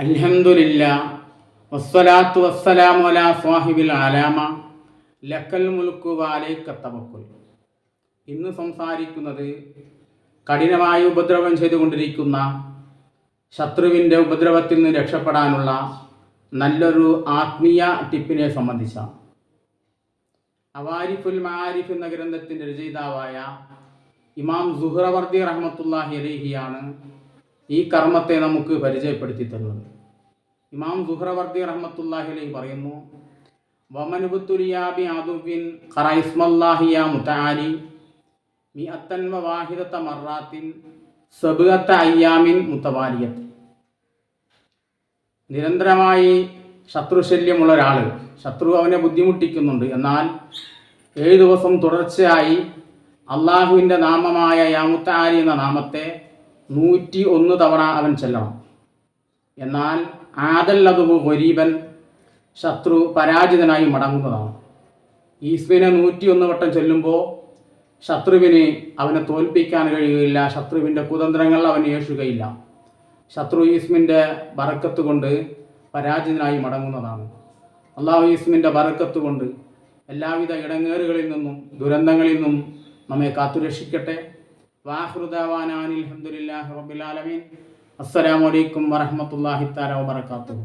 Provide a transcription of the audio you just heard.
അൽഹംദുലില്ലാ വസ്സലാത്തു വസ്സലാമു അലാ സ്വാഹിബിൽ ആലാമ ലക്കൽ മുൽക്കു വഅലൈക തവക്കുൽ. ഇന്ന് സംസാരിക്കുന്നത് കഠിനമായ ഉപദ്രവം ചെയ്തുകൊണ്ടിരിക്കുന്ന ശത്രുവിൻ്റെ ഉപദ്രവത്തിൽ നിന്ന് രക്ഷപ്പെടാനുള്ള നല്ലൊരു ആത്മീയ ടിപ്പിനെ സംബന്ധിച്ചാണ്. അവാരിഫുൽ മആരിഫ് എന്ന ഗ്രന്ഥത്തിൻ്റെ രചയിതാവായ ഇമാം സുഹ്റവർദി റഹ്മത്തുള്ളാഹി അലൈഹിയാണ് ഈ കർമ്മത്തെ നമുക്ക് പരിചയപ്പെടുത്തി തരുന്നത്. ഇമാം സുഹ്റവർദി റഹ്മത്തുള്ളാഹി അലൈഹി പറയുന്നു, വമനുബുത്തുലിയാബി ആദുബിൻ ഖറൈസ്മല്ലാഹിയ മുതആലി മിഅത്തൻ വവാഹിദത മറാത്തിൻ സബഅത അയ്യാമിൻ മുതവാലിയത്ത്. നിരന്തരമായി ശത്രുശല്യമുള്ള ഒരാൾ, ശത്രു അവനെ ബുദ്ധിമുട്ടിക്കുന്നുണ്ട്, എന്നാൽ 7 ദിവസം തുടർച്ചയായി അള്ളാഹുവിൻ്റെ നാമമായ യാ മുതആലി എന്ന നാമത്തെ 101 തവണ അവൻ ചെല്ലണം. എന്നാൽ ആദല്ലതു ഗരീബൻ, ശത്രു പരാജിതനായി മടങ്ങുന്നതാണ്. ഈസ്മിനെ 101 വട്ടം ചൊല്ലുമ്പോൾ ശത്രുവിന് അവനെ തോൽപ്പിക്കാൻ കഴിയുകയില്ല, ശത്രുവിൻ്റെ കുതന്ത്രങ്ങൾ അവന് ഏഷുകയില്ല. ശത്രു ഈസ്മിൻ്റെ ബറക്കത്ത് കൊണ്ട് പരാജിതനായി മടങ്ങുന്നതാണ്. അള്ളാഹു ഈസ്മിൻ്റെ ബറക്കത്ത് കൊണ്ട് എല്ലാവിധ ഇടങ്ങേറുകളിൽ നിന്നും ദുരന്തങ്ങളിൽ നിന്നും നമ്മെ കാത്തുരക്ഷിക്കട്ടെ. വാഖിറു ദഅവാനാ അൽഹംദുലില്ലാഹി റബ്ബിൽ ആലമീൻ. അസ്സലാമു അലൈക്കും വറഹ്മത്തുള്ളാഹി തആല വബറകാതുഹു.